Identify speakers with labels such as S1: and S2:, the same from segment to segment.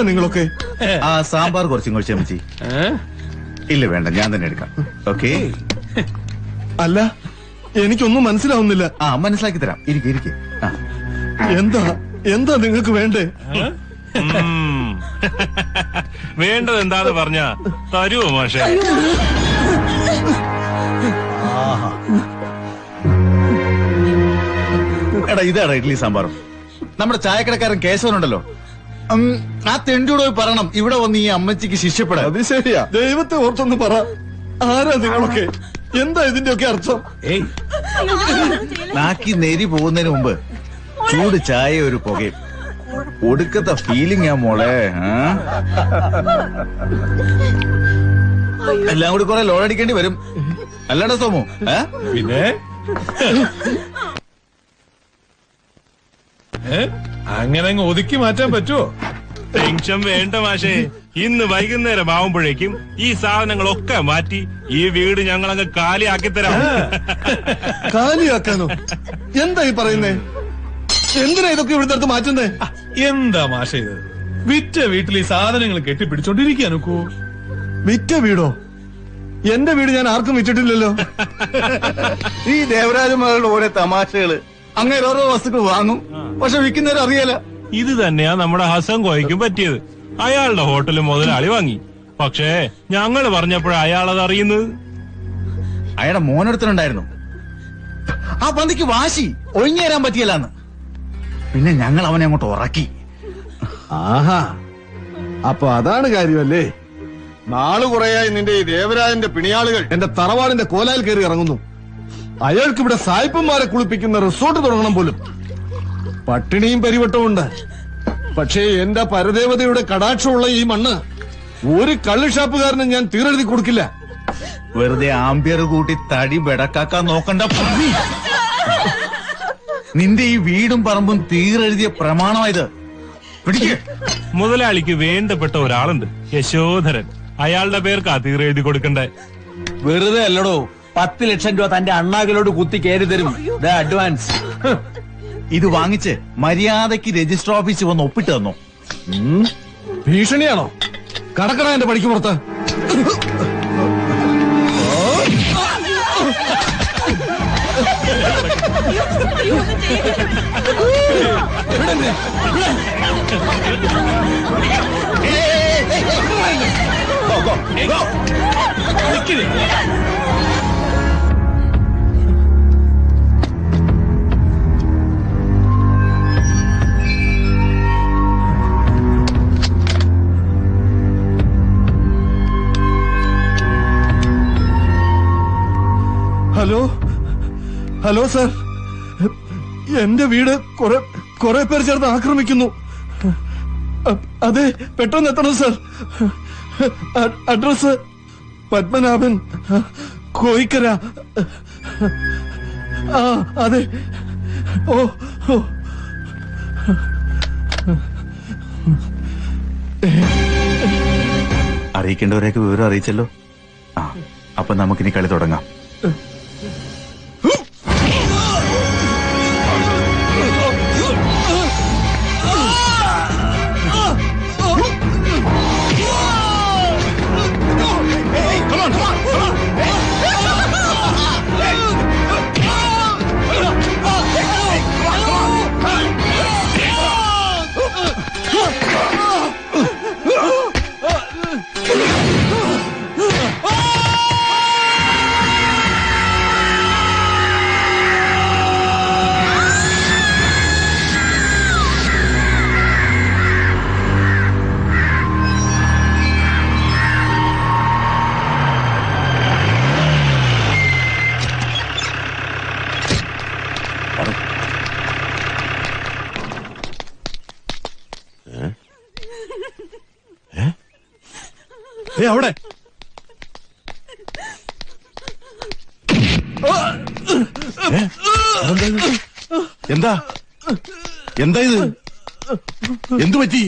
S1: നിങ്ങളൊക്കെ?
S2: ആ സാമ്പാർ കുറച്ചും കുറച്ച് അമ്മച്ചി. ഇല്ല വേണ്ട, ഞാൻ തന്നെ എടുക്കാം. ഓക്കെ.
S1: അല്ല, എനിക്കൊന്നും മനസ്സിലാവുന്നില്ല.
S2: മനസ്സിലാക്കി തരാം. ഇരിക്കെ.
S1: എന്താ എന്താ നിങ്ങൾക്ക് വേണ്ടേ?
S3: വേണ്ടത് എന്താന്ന് പറഞ്ഞ തരുവോ മാഷേ?
S2: എടാ ഇതാടാ ഇഡ്ലി സാമ്പാറും. നമ്മുടെ ചായക്കടക്കാരൻ കേശവനുണ്ടല്ലോ, ആ തെണ്ടിയോട് പോയി പറയണം ഇവിടെ വന്ന് ഈ അമ്മച്ചിക്ക് ശിക്ഷപ്പെടാം.
S1: അത് ശരിയാ. ദൈവത്തെ ഓർത്തൊന്ന് പറ, ആരാ നിങ്ങളൊക്കെ? എന്താ ഇതിന്റെയൊക്കെ അർത്ഥം?
S2: നാക്കി നെരി പോകുന്നതിന് മുമ്പ് ചൂട് ചായ ഒരു പുകയും ഒടുക്കത്തെ ഫീലിംഗ് ആ മോളെ. എല്ലാം കൂടി കുറെ ലോഡടിക്കേണ്ടി വരും, അല്ലാടാ സോമു?
S3: പിന്നെ അങ്ങനെ അങ്ങ് ഒതുക്കി മാറ്റാൻ പറ്റുമോ? ടെൻഷൻ വേണ്ട മാഷേ. ഇന്ന് വൈകുന്നേരം ആവുമ്പോഴേക്കും ഈ സാധനങ്ങളൊക്കെ മാറ്റി ഈ വീട് ഞങ്ങൾ അങ്ങ് കാലിയാക്കി തരാം.
S1: കാലിയാക്കാനോ? എന്താ ഈ പറയുന്നേ? എന്തിനാ ഇതൊക്കെ ഇവിടുത്തെ അടുത്ത് മാറ്റുന്നേ?
S3: എന്താ മാഷേ ഇത്? വിറ്റ വീട്ടിൽ ഈ സാധനങ്ങൾ കെട്ടിപ്പിടിച്ചോണ്ടിരിക്കാ നോക്കൂ.
S1: വിറ്റ വീടോ? എന്റെ വീട് ഞാൻ ആർക്കും വിറ്റിട്ടില്ലല്ലോ.
S2: ഈ ദേവരാജന്മാരുടെ ഓരോ തമാശകള്. അങ്ങനെ ഓരോ വസ്തുക്കൾ വാങ്ങും, പക്ഷെ വിൽക്കുന്നവരും അറിയാല.
S3: ഇത് തന്നെയാ നമ്മുടെ ഹസൻ കോയ്ക്കും പറ്റിയത്. അയാളുടെ ഹോട്ടലിൽ മുതലാളി വാങ്ങി, പക്ഷേ ഞങ്ങൾ പറഞ്ഞപ്പോഴാണ് അയാളത് അറിയുന്നത്.
S2: അയാളുടെ മോനടുത്തുണ്ടായിരുന്നു. ആ പന്തിക്ക് വാശി ഒഴിഞ്ഞു തരാൻ പറ്റിയല്ലാന്ന്. പിന്നെ ഞങ്ങൾ അവനെ അങ്ങോട്ട് ഉറക്കി.
S1: ആഹാ, അപ്പൊ അതാണ് കാര്യമല്ലേ? നാള് കുറയായി നിന്റെ ഈ ദേവരാജന്റെ പിണിയാളുകൾ എന്റെ തറവാടിന്റെ കോലായിൽ കയറി ഇറങ്ങുന്നു. അയാൾക്ക് ഇവിടെ സായിപ്പന്മാരെ കുളിപ്പിക്കുന്ന റിസോർട്ട് തുടങ്ങണം പോലും. പട്ടിണിയും പരിവട്ടവും ഉണ്ട്. പക്ഷേ എന്റെ പരദേവതയുടെ കടാക്ഷമുള്ള ഈ മണ്ണ് ഒരു കള്ളുഷാപ്പുകാരനും ഞാൻ തീരെഴുതി കൊടുക്കില്ല.
S2: വെറുതെ ആംബിയർ കൂട്ടി തടി ബെടക്കാക്കാൻ നോക്കണ്ട. നിന്റെ ഈ വീടും പറമ്പും തീരെഴുതിയ പ്രമാണമായത്.
S3: മുതലാളിക്ക് വേണ്ടപ്പെട്ട ഒരാളുണ്ട്, യശോധരൻ. അയാളുടെ പേർക്കാ തീരെഴുതി കൊടുക്കണ്ടേ.
S4: വെറുതെ അല്ലടോ, 10 ലക്ഷം രൂപ തന്റെ അണ്ണാകിലോട് കുത്തി കയറി തരും അഡ്വാൻസ്.
S2: ഇത് വാങ്ങിച്ച് മര്യാദയ്ക്ക് രജിസ്റ്റർ ഓഫീസിൽ വന്ന് ഒപ്പിട്ട് തന്നോ.
S1: ഭീഷണിയാണോ? കടക്കട എന്റെ പടിക്ക് പുറത്ത്. ഹലോ ഹലോ സാർ, എന്റെ വീട് കുറെ പേർ ചേർന്ന് ആക്രമിക്കുന്നു. അതെ, പെട്ടെന്ന് എത്തണം സാർ. അഡ്രസ് പത്മനാഭൻ, കോയിക്കര. അതെ. ഓ
S2: അറിയിക്കേണ്ടവരെയൊക്കെ വിവരം അറിയിച്ചല്ലോ. അപ്പൊ നമുക്കിനി കളി തുടങ്ങാം.
S1: അവിടെ
S2: എന്താ എന്താ ഇത്? എന്തു പറ്റി?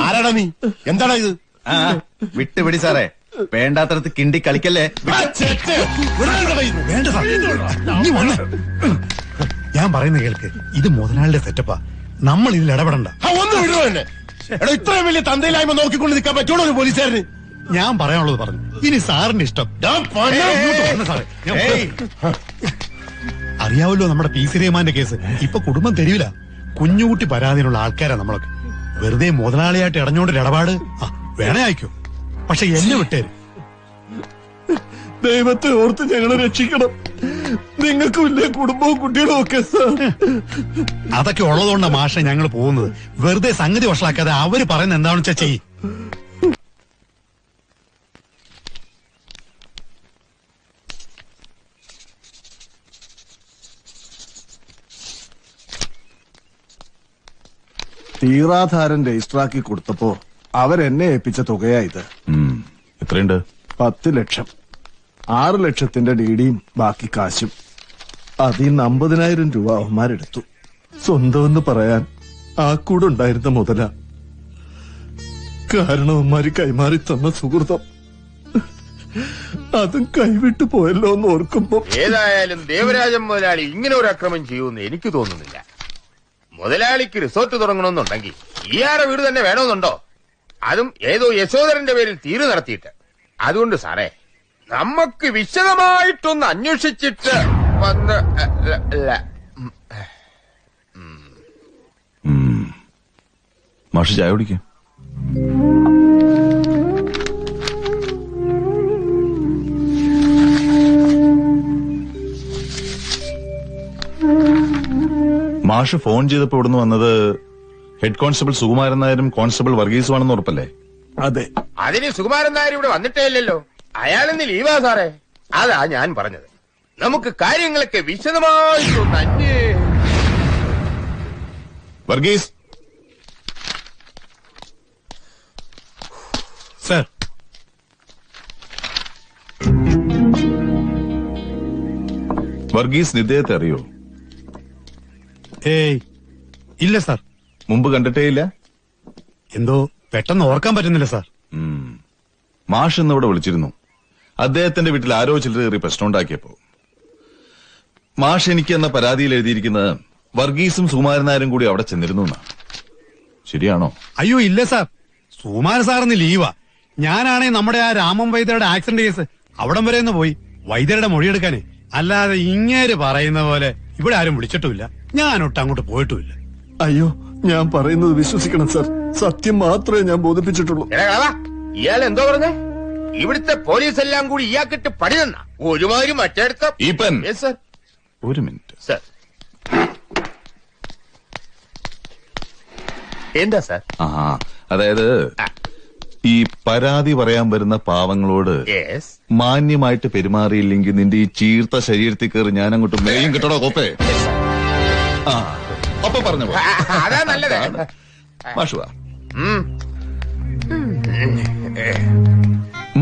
S1: ആരാടാ നീ? എന്താടാ ഇത്?
S2: വിട്ടുപിടി സാറേ, വേണ്ടാത്തടത്ത് കിണ്ടി കളിക്കല്ലേ.
S5: ഞാൻ പറയുന്ന കേൾക്ക്, ഇത് മുതലാളിയുടെ സെറ്റപ്പാ, നമ്മൾ ഇതിൽ ഇടപെടണ്ട.
S6: ഒന്ന് വിടുവോ എന്നെ? എടാ, ഇത്രയും വലിയ തന്തയിലായ്മ നോക്കിക്കൊണ്ട് നിൽക്കാൻ പറ്റുള്ളൂ ഒരു പോലീസുകാരന്?
S5: ഞാൻ പറയാനുള്ളത് പറഞ്ഞു. ഇനി സാറിന്റെ ഇഷ്ടം. ഇങ്ങോട്ട് വരണം സാറേ. അറിയാവല്ലോ നമ്മുടെ PC റഹ്മാന്റെ കേസ്. ഇപ്പൊ കുടുംബം തെരുവില. കുഞ്ഞുകുട്ടി പരാതിയിലുള്ള ആൾക്കാരാ നമ്മളൊക്കെ. വെറുതെ മുതലാളിയായിട്ട് ഇടഞ്ഞോണ്ടൊരു ഇടപാട് വേണേ അയക്കോ, പക്ഷെ എന്നെ വിട്ടേര്.
S1: ദൈവത്തെ ഓർത്ത് ഞങ്ങളെ രക്ഷിക്കണം. നിങ്ങൾക്കും ഇല്ലേ കുടുംബവും കുട്ടികളും ഒക്കെ സാർ?
S5: അതൊക്കെ ഉള്ളതുകൊണ്ടാ മാഷെ ഞങ്ങൾ പോകുന്നത്. വെറുതെ സംഗതി വഷളാക്കാതെ അവര് പറയുന്നത് എന്താണെന്ന് വെച്ചാ ചെയ്യ്.
S1: തീറാധാരൻ രജിസ്റ്ററാക്കി കൊടുത്തപ്പോ അവരെന്നെ ഏൽപ്പിച്ച തുകയാ ഇത്.
S2: എത്രയുണ്ട്?
S1: 10 ലക്ഷം. 6 ലക്ഷത്തിന്റെ ഡിഡിയും ബാക്കി കാശും. അതിന്ന് 50,000 രൂപ അവന്മാരെടുത്തു. സ്വന്തമെന്ന് പറയാൻ ആ കൂടെ ഉണ്ടായിരുന്ന മുതല. കാരണം അവന്മാര് കൈമാറി തന്ന സുഹൃതം അതും കൈവിട്ടു പോയല്ലോ എന്ന് ഓർക്കുമ്പോ.
S6: ഏതായാലും ദേവരാജൻ മുതലാളി ഇങ്ങനെ ഒരു അക്രമം ചെയ്യുമെന്ന് എനിക്ക് തോന്നുന്നില്ല. മുതലാളിക്ക് റിസോർട്ട് തുടങ്ങണമെന്നുണ്ടെങ്കിൽ ഇയാളുടെ വീട് തന്നെ വേണമെന്നുണ്ടോ? അതും ഏതോ യശോധരന്റെ പേരിൽ തീരു നടത്തിയിട്ട്. അതുകൊണ്ട് സാറേ, നമുക്ക് വിശദമായിട്ടൊന്ന് അന്വേഷിച്ചിട്ട് വന്ന്
S2: മാഷ് ചായ കുടിക്കാം. മാഷ് ഫോൺ ചെയ്തപ്പോ ഇവിടുന്ന് വന്നത് ഹെഡ് കോൺസ്റ്റബിൾ സുകുമാരൻ നായരും കോൺസ്റ്റബിൾ വർഗീസുമാണെന്ന് ഉറപ്പല്ലേ?
S1: അതെ.
S6: അതിന് സുകുമാരൻ നായർ ഇവിടെ വന്നിട്ടേ ഇല്ലല്ലോ. അയാളിന്ന് ലീവാ സാറേ. അതാ ഞാൻ പറഞ്ഞത്, നമുക്ക് കാര്യങ്ങളൊക്കെ വിശദമായിട്ടൊന്ന്
S2: വർഗീസ്
S5: സർ.
S2: വർഗീസ് ഇദ്ദേഹത്തെ അറിയോ?
S5: ഏയ് ഇല്ല സാർ.
S2: മുമ്പ് കണ്ടിട്ടേ ഇല്ല?
S5: എന്തോ പെട്ടെന്ന് ഓർക്കാൻ പറ്റുന്നില്ല സാർ.
S2: മാഷ് ഇന്ന് ഇവിടെ വിളിച്ചിരുന്നു. അദ്ദേഹത്തിന്റെ വീട്ടിൽ ആരോ ചിലർ കയറി പ്രശ്നം ഉണ്ടാക്കിയപ്പോ മാഷ് എനിക്ക് എന്ന പരാതിയിൽ എഴുതിയിരിക്കുന്നത് വർഗീസും സുകുമാരൻ നായരും കൂടി അവിടെ ചെന്നിരുന്നു എന്നാ. ശരിയാണോ?
S5: അയ്യോ ഇല്ല സാർ, സുകുമാരൻ സാറിന് ലീവാ. ഞാനാണെ നമ്മുടെ ആ രാമൻ വൈദ്യരുടെ ആക്സിഡന്റ് കേസ് അവിടം വരെ ഒന്ന് പോയി വൈദ്യരുടെ മൊഴിയെടുക്കാനേ. അല്ലാതെ ഇങ്ങേര് പറയുന്ന പോലെ ഇവിടെ ആരും വിളിച്ചിട്ടുമില്ല, ഞാനൊട്ട് അങ്ങോട്ട് പോയിട്ടുമില്ല.
S1: അയ്യോ, ഞാൻ പറയുന്നത് വിശ്വസിക്കണം സാർ. സത്യം മാത്രമേ ഞാൻ ബോധിപ്പിച്ചിട്ടുള്ളൂ.
S6: ഇയാൾ എന്തോ പറഞ്ഞേ? ഇവിടുത്തെ പോലീസ് എല്ലാം കൂടി ഇയാൾക്കിട്ട് പണി തന്ന ഒരുമാതിരി മറ്റെടുത്ത.
S2: ഈപ്പൻ,
S6: സർ.
S2: ഒരു മിനിറ്റ്
S6: സർ. എന്താ സാർ?
S2: അതായത് ഈ പരാതി പറയാൻ വരുന്ന പാവങ്ങളോട് മാന്യമായിട്ട് പെരുമാറിയില്ലെങ്കിൽ നിന്റെ ഈ ചീർത്ത ശരീരത്തിൽ കയറി ഞാൻ അങ്ങോട്ട് മേയും കിട്ടണോ കോപ്പേ? അപ്പൊ പറഞ്ഞു
S6: അതാ നല്ലത്.
S2: മാഷുവാ,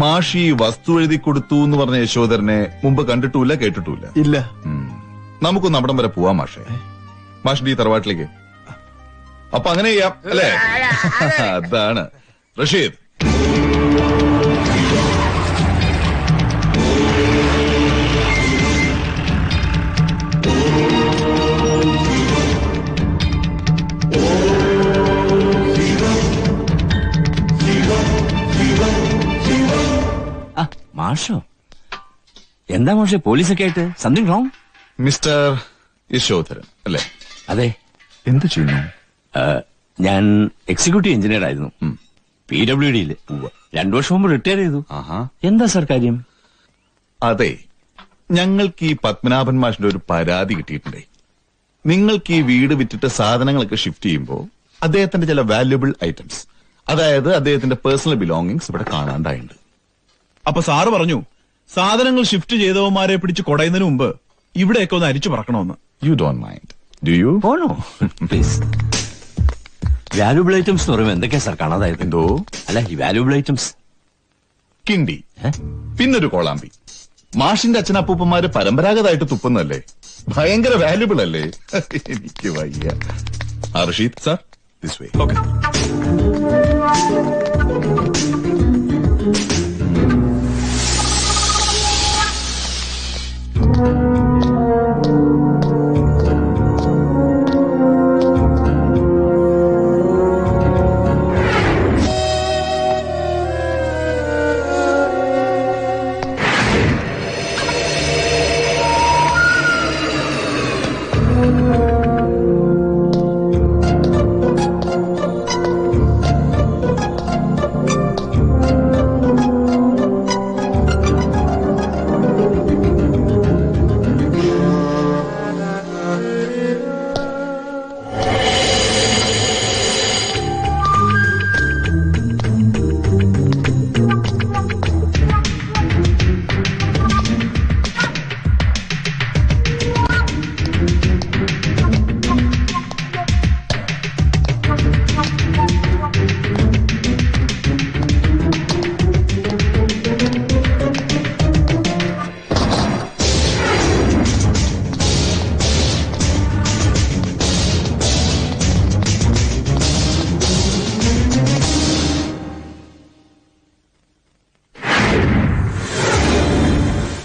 S2: മാഷി വസ്തു എഴുതി കൊടുത്തു എന്ന് പറഞ്ഞ യശോധരനെ മുമ്പ് കണ്ടിട്ടുമില്ല, കേട്ടിട്ടുമില്ല.
S1: ഇല്ല.
S2: നമുക്കൊന്ന് അവിടം വരെ പോവാം മാഷേ. മാഷിന്റെ ഈ തറവാട്ടിലേക്ക്. അപ്പൊ അങ്ങനെ ചെയ്യാം അല്ലേ? അതാണ് റഷീദ്.
S4: മാഷോ? എന്താ മാഷെ പോലീസൊക്കെ ആയിട്ട്? Something wrong?
S2: മിസ്റ്റർ യശോധരൻ അല്ലേ?
S4: അതെ.
S2: എന്ത് ചെയ്യുന്നു?
S4: ഞാൻ എക്സിക്യൂട്ടീവ് എഞ്ചിനീയർ ആയിരുന്നു PWD-യില്. 2 വർഷം മുമ്പ് റിട്ടയർ ചെയ്തു. എന്താ സാർ കാര്യം?
S2: അതെ, ഞങ്ങൾക്ക് ഈ പത്മനാഭൻ മാഷിന്റെ ഒരു പരാതി കിട്ടിയിട്ടുണ്ടേ. നിങ്ങൾക്ക് ഈ വീട് വിറ്റിട്ട് സാധനങ്ങളൊക്കെ ഷിഫ്റ്റ് ചെയ്യുമ്പോൾ അദ്ദേഹത്തിന്റെ ചില വാല്യുബിൾ ഐറ്റംസ്, അതായത് അദ്ദേഹത്തിന്റെ പേഴ്സണൽ ബിലോങ്ങിങ്സ് ഇവിടെ കാണാണ്ടായിട്ടുണ്ട്.
S7: അപ്പൊ സാറ് പറഞ്ഞു സാധനങ്ങൾ ഷിഫ്റ്റ് ചെയ്തവന്മാരെ പിടിച്ച് കൊടയുന്നതിന് മുമ്പ് ഇവിടെയൊക്കെ ഒന്ന് അരിച്ചു പറക്കണമെന്ന്.
S2: You don't mind do you?
S4: Oh no please. Valuable items എന്ന് പറയുമ്പോൾ എന്തൊക്കെയാ സാർ കാണാതായത്?
S2: എന്തോ?
S4: അല്ല, ഈ വാല്യുബിൾ ഐറ്റംസ്
S2: കിണ്ടി, പിന്നൊരു കോളാമ്പി. മാഷിന്റെ അച്ഛനപ്പൂപ്പന്മാര് പരമ്പരാഗതമായിട്ട് തുപ്പുന്നല്ലേ, ഭയങ്കര വാല്യുബിൾ അല്ലേ? എനിക്ക് വയ്യ. Rasheed sir, this way.
S7: Okay.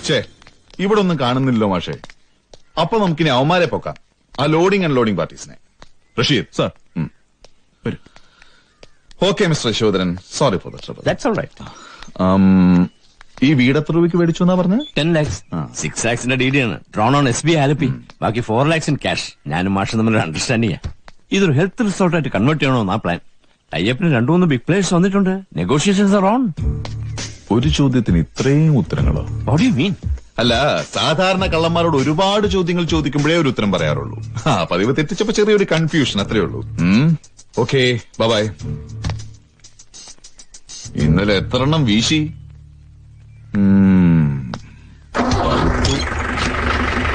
S2: ഛേ ഇവിടെ ഒന്നും കാണുന്നില്ലല്ലോ മാഷേ. അപ്പൊ നമുക്കിനി അവന്മാരെ പൊക്കാം, ആ ലോഡിംഗ് അൺലോഡിംഗ് പാർട്ടീസിനെ. റഷീദ്
S7: സാർ വരൂ.
S2: Okay mister Yashodharan, sorry for the trouble.
S4: That's all right.
S2: ഈ വീട് എത്ര രൂപയ്ക്ക് മേടിച്ചു എന്നാ പറഞ്ഞത്?
S4: 10 lakhs. 6 lakhsന്റെ ഡി ആണ് ഡ്രോൺ ഓൺ SB ആലപ്പി. ബാക്കി 4 lakhs ഇൻ ക്യാഷ്. ഞാനും മാഷും തമ്മിൽ അണ്ടർസ്റ്റാൻഡിംഗ്. ഇതൊരു ഹെൽത്ത് റിസോർട്ടായിട്ട് കൺവേർട്ട് ചെയ്യണമെന്നാ പ്ലാൻ. ടൈപ്പിന് 2-3 ബിഗ് പ്ലേയേഴ്സ് വന്നിട്ടുണ്ട്. Negotiations are on.
S2: ഒരു ചോദ്യത്തിന് ഇത്രയും ഉത്തരങ്ങളോ?
S4: What do you mean?
S2: അല്ല, സാധാരണ കള്ളന്മാരോട് ഒരുപാട് ചോദ്യങ്ങൾ ചോദിക്കുമ്പോഴേ ഒരു ഉത്തരം പറയാറുള്ളൂ. പതിവ് തെറ്റിച്ചപ്പോ ചെറിയൊരു കൺഫ്യൂഷൻ, അത്രേ ഉള്ളൂ. Okay, bye. ഇന്നലെ എത്ര എണ്ണം വീശി?